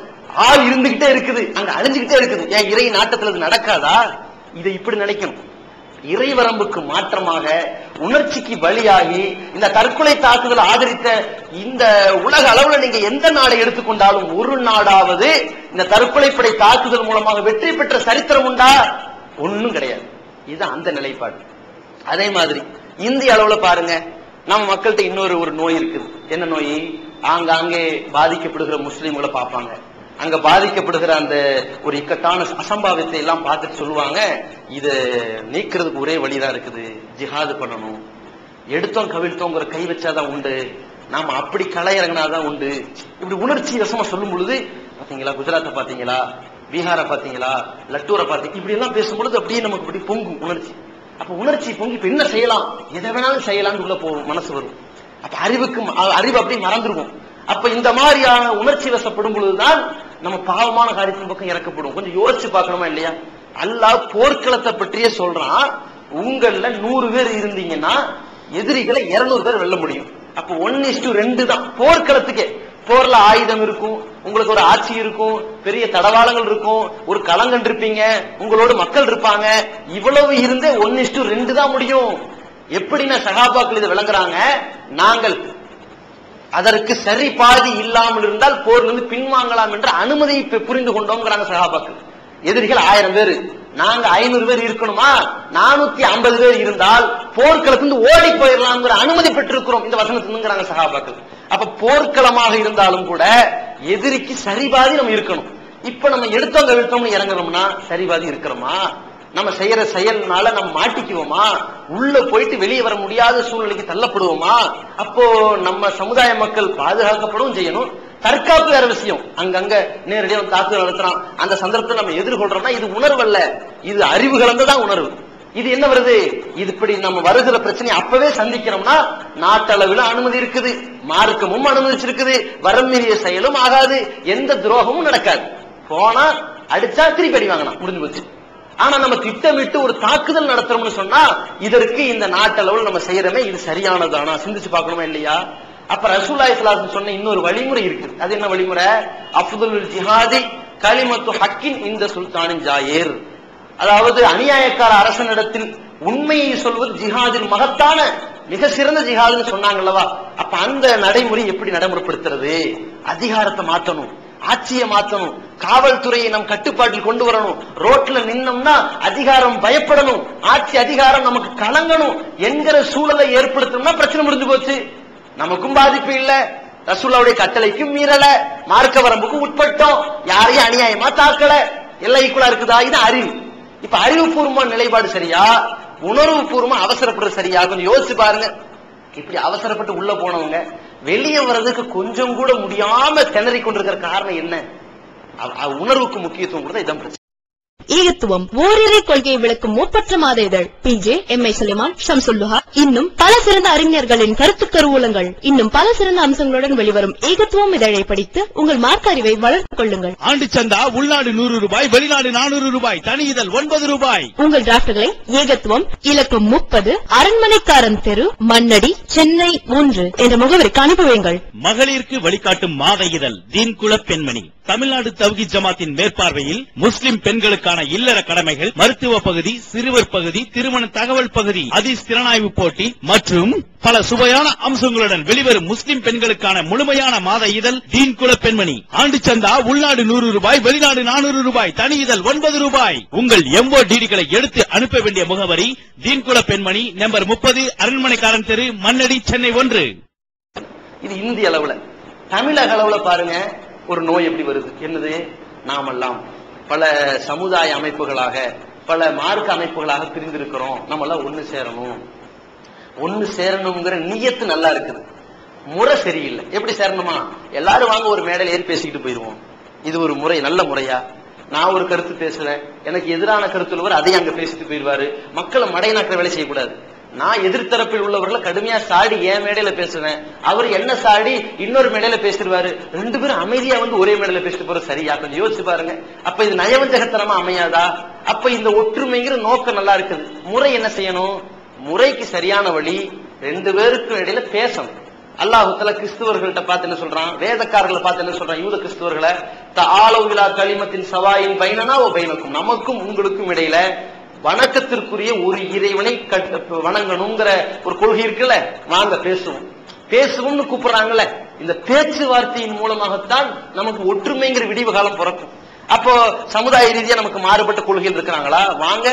Speaker 2: ஆள் இருந்துகிட்டே இருக்குது, அங்க அழிஞ்சுகிட்டே இருக்குது. ஏன் இறை நாட்டத்துல இது நடக்காதா? இதை இப்படி நினைக்கணும். இறை வரம்புக்கு மாற்றமாக உணர்ச்சிக்கு பலியாகி இந்த தற்கொலை தாக்குதல் ஆதரித்த இந்த உலக அளவுல நீங்க எந்த நாடை எடுத்துக்கொண்டாலும் ஒரு நாடாவது இந்த தற்கொலைப்படை தாக்குதல் மூலமாக வெற்றி பெற்ற சரித்திரம் உண்டா? ஒண்ணும் கிடையாது. இது அந்த நிலைப்பாடு. அதே மாதிரி இந்திய அளவுல பாருங்க, நம்ம மக்கள்கிட்ட இன்னொரு நோய் இருக்குது. என்ன நோய்? ஆங்காங்கே பாதிக்கப்படுகிற முஸ்லீம்களை பார்ப்பாங்க. அங்க பாதிக்கப்படுகிற அந்த ஒரு இக்கட்டான அசம்பாவியத்தை எல்லாம் பார்த்துட்டு சொல்லுவாங்க, இதை நீக்கிறதுக்கு ஒரே வழிதான் இருக்குது, ஜிஹாது பண்ணணும். எடுத்தோம் கவிழ்த்தோங்கிற கை வச்சாதான் உண்டு, நாம அப்படி களை இறங்கினாதான் உண்டு. இப்படி உணர்ச்சி வசமா சொல்லும் பொழுது பாத்தீங்களா, குஜராத்தை பாத்தீங்களா, பீகாரை பாத்தீங்களா, லட்டூரை பாத்தீங்க, இப்படி எல்லாம் பேசும்பொழுது அப்படியே நமக்கு இப்படி பொங்கும் உணர்ச்சி. அப்ப உணர்ச்சி பொங்கி இப்ப என்ன செய்யலாம், எதை வேணாலும் செய்யலாம்னு உள்ள போகும், மனசு வரும். அப்ப அறிவு அப்படியே மறந்துருவோம். அப்ப இந்த மாதிரியான உணர்ச்சி வசப்படும் பொழுதுதான் நம்ம பாவமான காரியத்தின் பக்கம் இறக்கப்படும். கொஞ்சம் யோசிச்சு பார்க்கணுமா இல்லையா? அல்லாஹ் போர்க்களத்தை பற்றியே சொல்றான். உங்கள 100 பேர் இருந்தீங்கன்னா எதிரிகளை 200 பேர் வெல்ல முடியும். அப்ப 1:2 தான் போர்க்களத்துக்கே. போர்ல ஆயுதம் இருக்கும், உங்களுக்கு ஒரு ஆட்சி இருக்கும், பெரிய தடவாளங்கள் இருக்கும், ஒரு களங்கண்டு இருப்பீங்க, உங்களோட மக்கள் இருப்பாங்க. இவ்வளவு இருந்தே 1:2 தான் முடியும். எப்படின்னா சகாபாக்கள் இதை விளங்குறாங்க, நாங்கள் அதற்கு சரி பாதி இல்லாமல் இருந்தால் போரிலிருந்து பின்வாங்கலாம் என்ற அனுமதியை புரிந்து கொண்டோங்கிறாங்க சகாபாக்கள். எதிரிகள் 1000 பேர், நாங்க 500 பேர் இருக்கணுமா, 450 பேர் இருந்தால் போர்க்களத்திலிருந்து ஓடி போயிடலாம்ங்கிற அனுமதி பெற்றிருக்கிறோம் இந்த வசனத்துங்கிறாங்க சகாபாக்கள். அப்ப போர்க்களமாக இருந்தாலும் கூட எதிரிக்கு சரிபாதி நம்ம இருக்கணும். இப்ப நம்ம எடுத்தவங்க எடுத்தோம்னு இறங்குறோம்னா சரிபாதி இருக்கிறோமா? நம்ம செய்யற செயல்னால நம்ம மாட்டிக்குவோமா? உள்ள போயிட்டு வெளியே வர முடியாத சூழ்நிலைக்கு தள்ளப்படுவோமா? அப்போ நம்ம சமுதாய மக்கள் பாதுகாக்கப்படவும் செய்யணும். தற்காப்பு வேற விஷயம். அங்கங்க நேரடியாக தாக்குதல் நடத்துறான், அந்த சந்தர்ப்பத்தை நம்ம எதிர்கொள்றோம்னா இது உணர்வு அல்ல, இது அறிவு கலந்ததான் உணர்வு. இது என்ன வருது? இது இப்படி நம்ம வருகிற பிரச்சனை அப்பவே சந்திக்கிறோம்னா நாட்டளவில் அனுமதி இருக்குது, மார்க்கமும் அனுமதிச்சிருக்குது, வரமீறிய செயலும் ஆகாது, எந்த துரோகமும் நடக்காது. போனா அடிச்சா திருப்பி அடி வாங்கலாம், முடிஞ்சு போச்சு. ஆனா நம்ம திட்டமிட்டு ஒரு தாக்குதல் நடத்துறோம்னு சொன்னா இதற்கு இந்த நாட்டளவில் நம்ம செய்யறமே இது சரியானதானா சிந்திச்சு பார்க்கணுமா இல்லையா? அப்ப ரசூலுல்லாஹி ஸல்லல்லாஹு அலைஹி வஸல்லம் சொன்ன இன்னொரு வழிமுறை இருக்கு. அது என்ன வழிமுறை? அஃதுலுல் ஜிஹாதி கலிமத்து ஹக்கின் இந்த சுல்தானின் ஜாயிர். அதாவது அநியாயக்கார அரசனிடத்தில் உண்மையை சொல்வது ஜிஹாதில் மகத்தான மிக சிறந்த ஜிஹாதுன்னு சொன்னாங்கல்லவா? அப்ப அந்த நடைமுறை எப்படி நடைமுறைப்படுத்துறது? அதிகாரத்தை மாற்றணும், ஆட்சியை மாற்றணும், காவல்துறையை நம் கட்டுப்பாட்டில் கொண்டு வரணும். ரோட்ல நின்னோம்னா அதிகாரம் பயப்படணும், ஆட்சி அதிகாரம் நமக்கு கலங்கணும் என்கிற சூழலை ஏற்படுத்தணும்னா பிரச்சனை முடிஞ்சு போச்சு. நமக்கும் பாதிப்பு இல்ல, ரசூலுல்லாஹ்வுடைய கட்டளைக்கும் மீறல, மார்க்க வரம்புக்கு உட்பட்டோம், யாரையும் அநியாயமா தாக்கல, எல்லாம் ஈக்குவலா இருக்குதா? இது அறிவு. இப்ப அறிவுபூர்வமான நிலைப்பாடு சரியா, உணர்வு பூர்வமா அவசரப்படுறது சரியா? கொஞ்சம் யோசிச்சு பாருங்க. இப்படி அவசரப்பட்டு உள்ள போனவங்க வெளியே வர்றதுக்கு கொஞ்சம் கூட முடியாம திணறி கொண்டிருக்கிற காரணம் என்ன? உணர்வுக்கு முக்கியத்துவம் கொடுத்தா இதான் பிரச்சனை.
Speaker 4: ஏகத்துவம் ஓரிரை கொள்கையை விளக்கும் ஒப்பற்ற மாத இதழ் PJ, M.I. சுலைமான், ஷம்சுல்லுஹா, இன்னும் பல சிறந்த அறிஞர்களின் கருத்து கருவூலங்கள், இன்னும் பல சிறந்த அம்சங்களுடன் வெளிவரும் ஏகத்துவம் இதழை படித்து உங்கள் மார்க்க அறிவை வளர்த்துக் கொள்ளுங்கள்.
Speaker 5: ஆண்டு சந்தா உள்நாடு 100 ரூபாய், வெளிநாடு 400 ரூபாய், தனி இதழ் 9 ரூபாய்.
Speaker 4: உங்கள் டிராப்ட்களை ஏகத்துவம், இலக்கம் 30, அரண்மனைக்காரன் தெரு, மண்ணடி, சென்னை 3 என்ற முகவரிக்கு அனுப்புவீங்கள்.
Speaker 5: மகளிருக்கு வழிகாட்டும் மாத இதழ் தீன்குல பெண்மணி, தமிழ்நாடு தவ்ஹீத் ஜமாத்தின் மேற்பார்வையில் முஸ்லிம் பெண்களுக்கான இல்லற கடமைகள், மருத்துவ பகுதி, சிறுவர் பகுதி, திருமண தகவல் பகுதி, ஹதீஸ் திறனாய்வு போட்டி மற்றும் பல சுவையான அம்சங்களுடன் வெளிவரும் முஸ்லிம் பெண்களுக்கான முழுமையான மாத இதழ் தீன்குல பெண்மணி. ஆண்டு சந்தா உள்நாடு 100 ரூபாய், வெளிநாடு 400 ரூபாய், தனி இதழ் 9 ரூபாய். உங்கள் MODDகளை எடுத்து அனுப்ப வேண்டிய முகவரி தீன்குல பெண்மணி, நம்பர் 30, அரண்மனைக்காரன் தெரு, மண்ணடி, சென்னை 1.
Speaker 2: இது இந்திய அளவுல. தமிழக அளவுல பாருங்க ஒரு நோய் எப்படி வருது. என்னது? நாமெல்லாம் பல சமுதாய அமைப்புகளாக, பல மார்க்க அமைப்புகளாக பிரிந்திருக்கிறோம். நம்ம எல்லாம் ஒண்ணு சேரணும், ஒண்ணு சேரணுங்கிற நியத்து நல்லா இருக்குது, முறை சரியில்லை. எப்படி சேரணுமா? எல்லாரும் வாங்க ஒரு மேடையில் ஏறி பேசிக்கிட்டு போயிருவோம். இது ஒரு முறை, நல்ல முறையா? நான் ஒரு கருத்து பேசுறேன், எனக்கு எதிரான கருத்து உள்ளவர் அதை அங்க பேசிட்டு போயிருவாரு. மக்களை மடையனாக்கிற வேலை செய்யக்கூடாது. நான் எதிர்த்தரப்பில் உள்ளவர்களை கடுமையா சாடி என் மேடையில பேசுவேன், அவர் என்ன சாடி இன்னொரு மேடையில பேசிடுவாரு. 2 பேரும் அமைதியா வந்து ஒரே மேடையில பேசிட்டு போற சரியா? கொஞ்சம் யோசிச்சு பாருங்க. அப்ப இது நயவஞ்சகத்தனமா அமையாதா? அப்ப இந்த ஒற்றுமைங்கிற நோக்கம் நல்லா இருக்குது. முறை என்ன செய்யணும்? முறைக்கு சரியான வழி 2 பேருக்கும் இடையில பேசணும். அல்லாஹ் தஆலா கிறிஸ்தவர்கள்ட்ட பார்த்து என்ன சொல்றான்? வேதக்காரர்களை பார்த்து என்ன சொல்றான்? யூத கிறிஸ்தவர்களை, தஆலவு இலா கலிமத்தின் சவாயின் பைனனா வ பைனக்கும், நமக்கும் உங்களுக்கும் இடையில வணக்கத்திற்குரிய ஒரு இறைவனை வணங்கணுங்கிற ஒரு கொள்கை இருக்குல்ல, வாங்க பேசுவோம். பேசுவோம்னு கூப்பிடுறாங்கல்ல, இந்த பேச்சுவார்த்தையின் மூலமாகத்தான் நமக்கு ஒற்றுமைங்கிற விடிவு காலம் பிறக்கும். அப்போ சமுதாய ரீதியா நமக்கு மாறுபட்ட கொள்கைகள் இருக்கிறாங்களா? வாங்க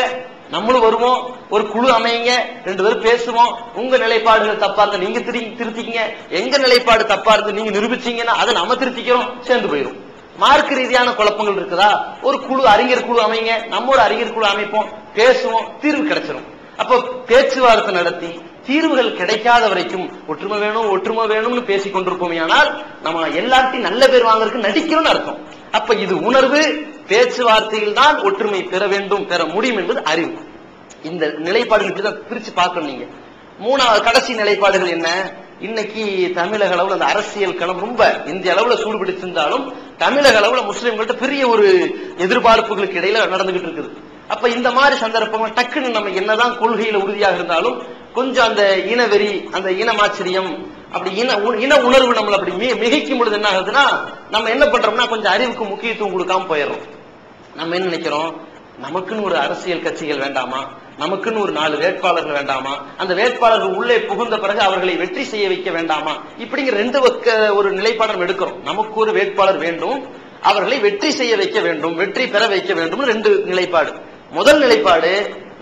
Speaker 2: நம்மளும் வருவோம், ஒரு குழு அமையுங்க, 2 பேரும் பேசுவோம். உங்க நிலைப்பாடுகள் தப்பா இருந்தா நீங்க திருத்திக்கங்க, எங்க நிலைப்பாடு தப்பா இருந்து நீங்க நிரூபிச்சீங்கன்னா அதை நம்ம திருத்திக்கிறோம், சேர்ந்து போயிடும். மார்க்க ரீதியான குழப்பங்கள் இருக்குதா? ஒரு குழு, அறிஞர் குழு அமைங்க, நம்ம ஒரு அறிஞர் குழு அமைப்போம், பேசுவோம், தீர்வு கிடைச்சிடும். அப்போ பேச்சுவார்த்தை நடத்தி தீர்வுகள் கிடைக்காத வரைக்கும் ஒற்றுமை வேணும் ஒற்றுமை வேணும்னு பேசிக் கொண்டிருப்போமே, ஆனால் நம்ம எல்லார்ட்டையும் நல்ல பேர் வாங்குறதுக்கு நடிக்கணும்னு அர்த்தம். அப்ப இது உணர்வு. பேச்சுவார்த்தையில் தான் ஒற்றுமை பெற வேண்டும், பெற முடியும் என்பது அறிவு. இந்த நிலைப்பாடுகள் இப்படிதான் பிரிச்சு பார்க்கணும். நீங்க 3வது கடைசி நிலைப்பாடுகள் என்ன? இன்னைக்கு தமிழக அளவுல அந்த அரசியல் களம் ரொம்ப இந்திய அளவுல சூடு பிடிச்சிருந்தாலும் தமிழக அளவுல முஸ்லிம்கள்ட்ட பெரிய ஒரு எதிர்பார்ப்புகளுக்கு இடையில நடந்துகிட்டு இருக்குது. அப்ப இந்த மாதிரி சந்தர்ப்பங்கள் டக்குன்னு நம்ம என்னதான் கொள்கையில உறுதியாக இருந்தாலும் கொஞ்சம் அந்த இனவெறி, அந்த இனமாச்சரியம், அப்படி இன உணர்வு நம்மள அப்படி மிகைக்கும் பொழுது என்ன ஆகுதுன்னா, நம்ம என்ன பண்றோம்னா கொஞ்சம் அறிவுக்கு முக்கியத்துவம் கொடுக்காம போயிடுறோம். நம்ம என்ன நினைக்கிறோம்? நமக்குன்னு ஒரு அரசியல் கட்சிகள் வேண்டாமா? நமக்குன்னு ஒரு 4 வேட்பாளர்கள் வேண்டாமா? அந்த வேட்பாளர்கள் உள்ளே புகுந்த பிறகு அவர்களை வெற்றி செய்ய வைக்க வேண்டாமா? இப்படிங்கிற 2 ஒரு நிலைப்பாடு எடுக்கிறோம். நமக்கு ஒரு வேட்பாளர் வேண்டும், அவர்களை வெற்றி செய்ய வைக்க வேண்டும், வெற்றி பெற வைக்க வேண்டும். 2 நிலைப்பாடு. முதல் நிலைப்பாடு,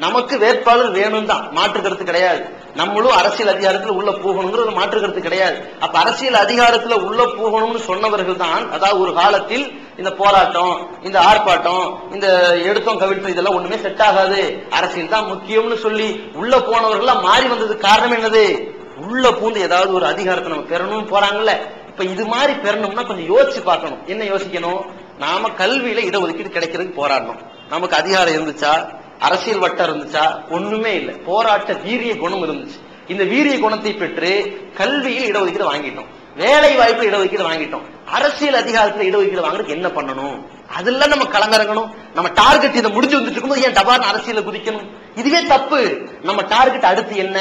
Speaker 2: நமக்கு வேட்பாளர் வேணும் தான், மாற்று கருத்து கிடையாது. நம்மளும் அரசியல் அதிகாரத்துல உள்ள போகணுங்கிற மாற்று கருத்து கிடையாது. அப்ப அரசியல் அதிகாரத்துல உள்ள போகணும்னு சொன்னவர்கள் தான், அதாவது ஒரு காலத்தில் இந்த போராட்டம், இந்த ஆர்ப்பாட்டம், இந்த எடுத்தோம் கவிழ்த்தோம் இதெல்லாம் ஒண்ணுமே செட் ஆகாது, அரசியல் தான் முக்கியம்னு சொல்லி உள்ள போனவர்கள் மாறி வந்ததுக்கு காரணம் என்னது? உள்ள பூந்து ஏதாவது ஒரு அதிகாரத்தை நம்ம பெறணும்னு போறாங்கல்ல. இப்ப இது மாதிரி பெறணும்னா கொஞ்சம் யோசிச்சு பார்க்கணும். என்ன யோசிக்கணும்? நாம கல்வியில இடஒதுக்கீடு கிடைக்கிறதுக்கு போராடணும். நமக்கு அதிகாரம் இருந்துச்சா? அரசியல் வட்டம் இருந்துச்சா? ஒண்ணுமே இல்லை. போராட்ட வீரிய குணம் இருந்துச்சு. இந்த வீரிய குணத்தை பெற்று கல்வியில் இடஒதுக்கீடு வாங்கிட்டோம், வேலை வாய்ப்பு இடஒதுக்கீடு வாங்கிட்டோம். அரசியல் அதிகாரத்துல இடஒதுக்கீடு வாங்குறதுக்கு என்ன பண்ணணும்? அதெல்லாம் நம்ம கலங்கறங்கணும். நம்ம டார்கெட் இதை முடிஞ்சு வந்துட்டு இருக்கும்போது ஏன் டபார்னு அரசியல குதிக்கணும்? இதுவே தப்பு. நம்ம டார்கெட் அடுத்து என்ன?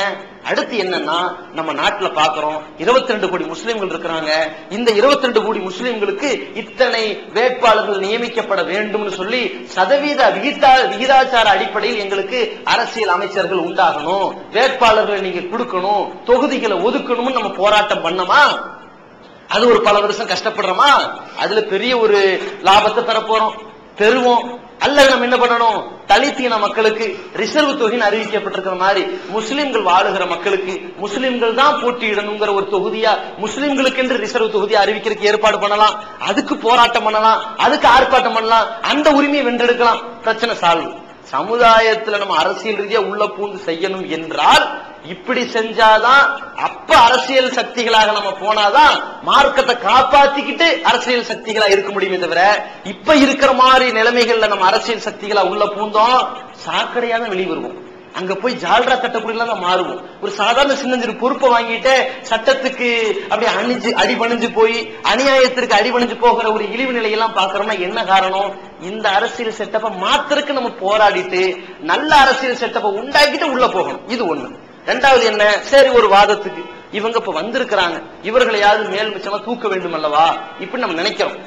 Speaker 2: அடுத்து என்னன்னா, நம்ம நாட்டுல பாக்குறோம் 22 கோடி முஸ்லிம்கள் இருக்கிறாங்க. இந்த 22 கோடி முஸ்லிம்களுக்கு இத்தனை வேட்பாளர்கள் நியமிக்கப்பட வேண்டும்னு சொல்லி சதவீத விகிதாச்சார அடிப்படையில் எங்களுக்கு அரசியல் அமைச்சர்கள் உண்டாகணும், வேட்பாளர்களை நீங்க கொடுக்கணும், தொகுதிகளை ஒதுக்கணும்னு நம்ம போராட்டம் பண்ணோமா? அது ஒரு பல வருஷம் கஷ்டப்படுறோமா? அதுல பெரிய ஒரு லாபத்தை பெற போறோம், பெறுவோம். அல்லது நம்ம என்ன பண்ணணும், தலித்தீன மக்களுக்கு ரிசர்வ் தொகைன்னு அறிவிக்கப்பட்டிருக்கிற மாதிரி முஸ்லிம்கள் வாழுகிற மக்களுக்கு முஸ்லிம்கள் தான் போட்டியிடணுங்கிற ஒரு தொகுதியா முஸ்லிம்களுக்கு என்று ரிசர்வ் தொகுதியா அறிவிக்கிறதுக்கு ஏற்பாடு பண்ணலாம், அதுக்கு போராட்டம் பண்ணலாம், அதுக்கு ஆர்ப்பாட்டம் பண்ணலாம், அந்த உரிமையை வென்றெடுக்கலாம், பிரச்சனை சால்வ். சமுதாயத்துல நம்ம அரசியல் ரீதியா உள்ள பூந்து செய்யணும் என்றால் இப்படி செஞ்சாதான், அப்ப அரசியல் சக்திகளாக நம்ம போனாதான் மார்க்கத்தை காப்பாத்திக்கிட்டு அரசியல் சக்திகளா இருக்க முடியுமே தவிர, இப்ப இருக்கிற மாதிரி நிலைமைகள்ல நம்ம அரசியல் சக்திகளா உள்ள பூந்தோம் சாக்கடையா தான் வெளியே வருவோம். அங்க போய் ஜால்ரா தட்டக்குடியில தான் மாறுவோம். ஒரு சாதாரண சின்னஞ்சிறு பொறுப்பை வாங்கிட்டு சட்டத்துக்கு அப்படி அடிபணிஞ்சு போய் அநியாயத்திற்கு அடிபணிஞ்சு போகிற ஒரு இழிவு நிலையெல்லாம் பாக்குறோம்னா என்ன காரணம்? இந்த அரசியல் செட்டப்பை மாத்திரக்கு நம்ம போராடிட்டு நல்ல அரசியல் செட்டப்பை உண்டாக்கிட்டு உள்ள போகணும். இது ஒண்ணு. ரெண்டாவது என்ன, சரி ஒரு வாதத்துக்கு இவங்க இப்ப வந்திருக்கிறாங்க, இவர்களையாவது மேல் மிச்சமா தூக்க வேண்டும் அல்லவா இப்படி நம்ம நினைக்கிறோம்.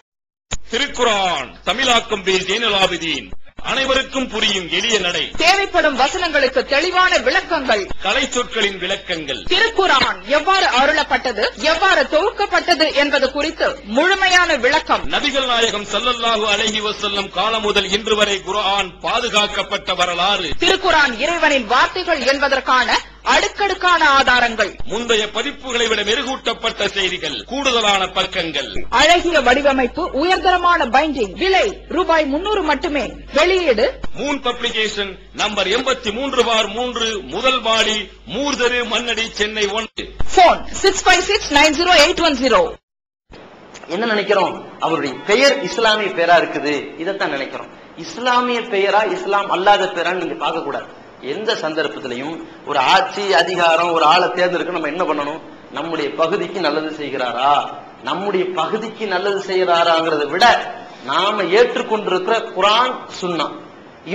Speaker 5: திருக்குரான் தமிழாக்கம் பி ஜெய்னுல் ஆபிதீன், அனைவருக்கும் புரியும் எளிய நடை,
Speaker 3: தேவைப்படும் வசனங்களுக்கு தெளிவான விளக்கங்கள்,
Speaker 5: கலை சொற்களின் விளக்கங்கள்,
Speaker 3: திருக்குரான் எவ்வாறு அருளப்பட்டது, எவ்வாறு தொகுக்கப்பட்டது என்பது குறித்து முழுமையான விளக்கம்.
Speaker 5: நபிகள் நாயகம் ஸல்லல்லாஹு அலைஹி வஸல்லம் காலம் முதல் இன்று வரை குர்ஆன் பாதுகாக்கப்பட்ட வரலாறு,
Speaker 3: திருக்குரான் இறைவனின் வார்த்தைகள் என்பதற்கான அடுக்கடுக்கான ஆதாரங்கள்,
Speaker 5: முந்தைய பதிப்புகளை விட மெருகூட்டப்பட்ட செய்திகள், கூடுதலான பக்கங்கள்,
Speaker 3: அழகிய வடிவமைப்பு, உயர்தரமான பைண்டிங், விலை ரூபாய் 300 மட்டுமே. வெளியீடு
Speaker 5: மூன் பப்ளிகேஷன், நம்பர் 83/3, முதல் மாடி, மூர்தரு, மண்ணடி, சென்னை 1.
Speaker 3: போன் 65690810.
Speaker 2: என்ன நினைக்கிறோம்? அவருடைய பெயர் இஸ்லாமிய பெயரா இருக்குது, இதைத்தான் நினைக்கிறோம். இஸ்லாமிய பெயரா இஸ்லாம் அல்லாத பெயரான்னு நீங்க பார்க்க கூடாது. எந்த சந்தர்ப்பத்திலையும் ஒரு ஆட்சி அதிகாரம் ஒரு ஆளை தேர்ந்தெடுக்க நம்ம என்ன பண்ணணும், நம்முடைய பகுதிக்கு நல்லது செய்கிறாரா, நம்முடைய பகுதிக்கு நல்லது செய்கிறாராங்கிறத விட நாம ஏற்றுக்கொண்டிருக்கிற குர்ஆன் சுன்னா,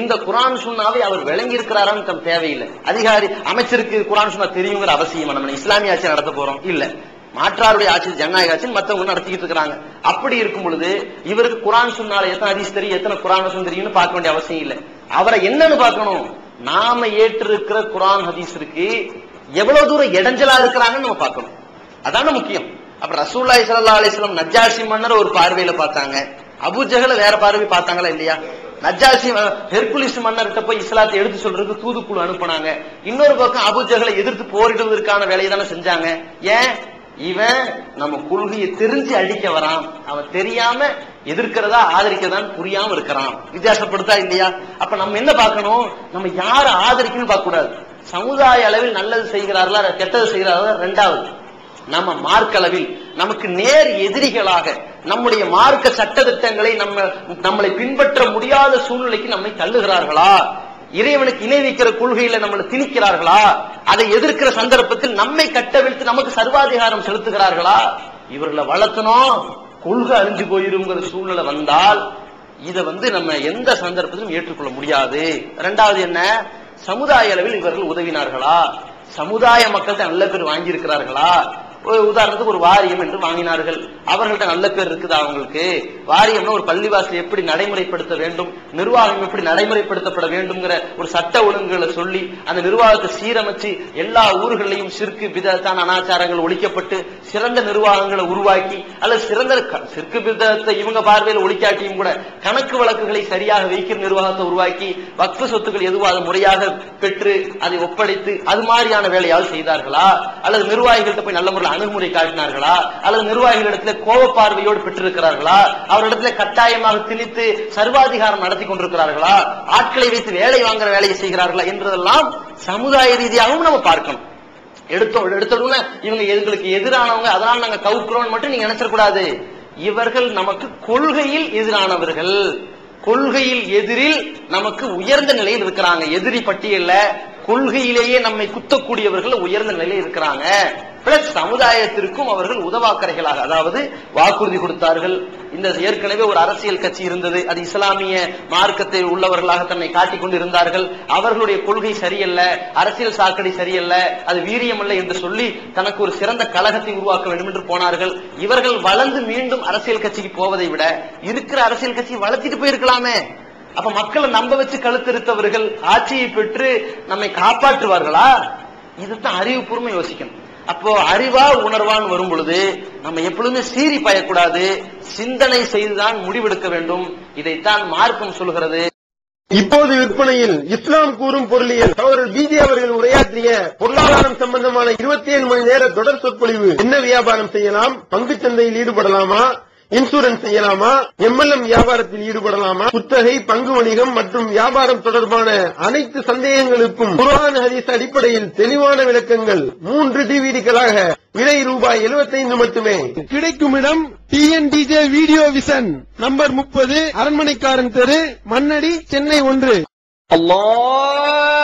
Speaker 2: இந்த குர்ஆன் சுன்னாவை அவர் விளங்கி இருக்கிறாரான்னு தம் தேவையில்லை. அதிகாரி அமைச்சருக்கு குர்ஆன் சுன்னா தெரியுங்கிற அவசியம் நம்ம இஸ்லாமிய ஆட்சி நடத்த போறோம் இல்ல, மாற்றாருடைய ஆட்சி ஜனநாயக ஆட்சி மத்தவங்க நடத்திக்கிட்டு இருக்காங்க. அப்படி இருக்கும் பொழுது இவருக்கு குர்ஆன் சுன்னால எத்தனை ஹதீஸ் தெரியும், எத்தனை குர்ஆன் வசனம் தெரியும்னு பார்க்க வேண்டிய அவசியம் இல்லை. அவரை என்னன்னு பார்க்கணும், நாம ஏற்றிருக்கிற குர்ஆன் ஹதீஸிற்கு எவ்வளவு தூரம் இடைஞ்சலா இருக்கிறாங்கன்னு நம்ம பார்க்கணும். அதான முக்கியம். அப்ப ரசூலுல்லாஹி ஸல்லல்லாஹு அலைஹி வஸல்லம் நஜ்ஜாஷி மன்னர் ஒரு பார்வையில பார்த்தாங்க, அபூஜஹல வேற பார்வை பார்த்தாங்களா இல்லையா? நஜ்ஜாஷி ஹெர்குலிஸ் மன்னர்கிட்ட போய் இஸ்லாத்தை எடுத்து சொல்றதுக்கு தூதுக்குழு அனுப்புனாங்க. இன்னொரு பக்கம் அபூஜஹலை எதிர்த்து போரிடுவதற்கான வேலையை தானே செஞ்சாங்க. ஏன்? இவன் நம்ம கொள்கையை தெரிஞ்சு அடிக்க வரான், அவன் தெரியாம எதிர்க்கிறதா ஆதரிக்கிறதான்னு புரியாம இருக்கிறான். வித்தியாசப்படுத்தா இல்லையா? அப்ப நம்ம என்ன பார்க்கணும், நம்ம யார ஆதரிக்கணும்னு பார்க்க கூடாது. சமுதாய அளவில் நல்லது செய்கிறார்களா கெட்டது செய்கிறார்களா ரெண்டாவது. நம்ம மார்க்க அளவில் நமக்கு நேர் எதிரிகளாக நம்முடைய மார்க்க சட்டதிட்டங்களை நம்மளை பின்பற்ற முடியாத சூழ்நிலைக்கு நம்மை தள்ளுகிறார்களா, இறைவனுக்கு இணை வைக்கிற கொள்கையில நம்மளை திணிக்கிறார்களா, அதை எதிர்க்கிற சந்தர்ப்பத்தில் நம்மை கட்டவிழ்த்து நமக்கு சர்வாதிகாரம் செலுத்துகிறார்களா, இவர்களை வளர்த்தணும் கொள்கை அழிஞ்சு போயிருங்கிற சூழ்நிலை வந்தால் இதை நம்ம எந்த சந்தர்ப்பத்திலும் ஏற்றுக்கொள்ள முடியாது. இரண்டாவது என்ன, சமுதாய அளவில் இவர்கள் உதவினார்களா, சமுதாய மக்கள்கிட்ட நல்ல பேர் வாங்கி இருக்கிறார்களா. உதாரணத்துக்கு ஒரு வாரியம் என்று வாங்கினார்கள், அவர்கள்ட்ட நல்ல பேர் இருக்குதா அவங்களுக்கு? வாரியம்னா ஒரு பள்ளிவாசல் எப்படி நடைமுறைப்படுத்த வேண்டும், நிர்வாகம் எப்படி நடைமுறைப்படுத்தப்பட வேண்டும்ங்கிற ஒரு சட்ட ஒழுங்குகளை சொல்லி அந்த நிர்வாகத்தை சீரமைச்சு எல்லா ஊர்களையும் சிற்கு பிதத்தான அனாச்சாரங்கள் ஒழிக்கப்பட்டு சிறந்த நிர்வாகங்களை உருவாக்கி, அல்லது சிறந்த சிற்கு பிதத்தை இவங்க பார்வையில் ஒழிக்காட்டியும் கூட கணக்கு வழக்குகளை சரியாக வைக்கிற நிர்வாகத்தை உருவாக்கி வக்ஃப் சொத்துக்கள் எதுவோ அதை முறையாக பெற்று அதை ஒப்படைத்து அது மாதிரியான வேலையால் செய்தார்களா, அல்லது நிர்வாகிகள்கிட்ட போய் நல்ல முறையில் அணுகுமுறை காட்டினார்களா, அல்லது நிர்வாகிகளிடத்தில் கோப பார்வையோடு பெற்றிருக்கிறார்களா, அவரிடத்தில் கட்டாயமாக திணித்து சர்வாதிகாரம் நடத்தி கொண்டிருக்கிறார்களா, ஆட்களை வைத்து வேலை வாங்குற வேலையை செய்கிறார்களா என்றதெல்லாம் சமுதாய ரீதியாகவும் நம்ம பார்க்கணும். எடுத்தோட இவங்க எங்களுக்கு எதிரானவங்க அதனால நாங்க கவுக்குறோம் மட்டும் நீங்க நினைச்சிடக்கூடாது. இவர்கள் நமக்கு கொள்கையில் எதிரானவர்கள், கொள்கையில் எதிரில் நமக்கு உயர்ந்த நிலையில் இருக்கிறாங்க. எதிரி பட்டியல்ல கொள்கையிலேயே நம்மை குத்தக்கூடியவர்கள் உயர்ந்த நிலையில் இருக்கிறாங்க. பிளஸ் சமுதாயத்திற்கும் அவர்கள் உதவாக்கரைகளாக, அதாவது வாக்குறுதி கொடுத்தார்கள். இந்த ஏற்கனவே ஒரு அரசியல் கட்சி இருந்தது, அது இஸ்லாமிய மார்க்கத்தை உள்ளவர்களாக தன்னை காட்டிக் கொண்டு இருந்தார்கள். அவர்களுடைய கொள்கை சரியல்ல, அரசியல் சாக்கடை சரியல்ல, அது வீரியமல்ல என்று சொல்லி தனக்கு ஒரு சிறந்த கழகத்தை உருவாக்க வேண்டும் என்று போனார்கள். இவர்கள் வளர்ந்து மீண்டும் அரசியல் கட்சிக்கு போவதை விட இருக்கிற அரசியல் கட்சியை வளர்த்திட்டு போயிருக்கலாமே. அப்ப மக்களை நம்ப வச்சு கழுத்தெடுத்தவர்கள் ஆட்சியை பெற்று நம்மை காப்பாற்றுவார்களா? இதுதான் அறிவுபூர்வமா யோசிக்கணும். அப்போ அறிவா உணர்வான் வரும் பொழுது நம்ம எப்பொழுதுமே சீறி பாயக்கூடாது, சிந்தனை செய்துதான் முடிவெடுக்க வேண்டும். இதைத்தான் மார்க்கம் சொல்கிறது.
Speaker 6: இப்போது விற்பனையில் இஸ்லாம் கூறும் பொருளியல் சகோதரர் பிஜே அவர்கள் உரையாற்றிய பொருளாதாரம் சம்பந்தமான 27 மணி நேர தொடர் சொற்பொழிவு. என்ன வியாபாரம் செய்யலாம், பங்கு சந்தையில் ஈடுபடலாமா, இன்சூரன்ஸ் செய்யலாமா, MLM வியாபாரத்தில் ஈடுபடலாமா, குத்தகை, பங்கு வணிகம் மற்றும் வியாபாரம் தொடர்பான அனைத்து சந்தேகங்களுக்கும் குர்ஆன் ஹதீஸ் அடிப்படையில் தெளிவான விளக்கங்கள் 3 டிவிடிகளாக விலை ரூபாய் 75 மட்டுமே. கிடைக்கும் இடம் TNDJ வீடியோ விஷன், நம்பர் 30, அரண்மனைக்காரன் தெரு, மண்ணடி, சென்னை 1.
Speaker 2: அல்லாஹ்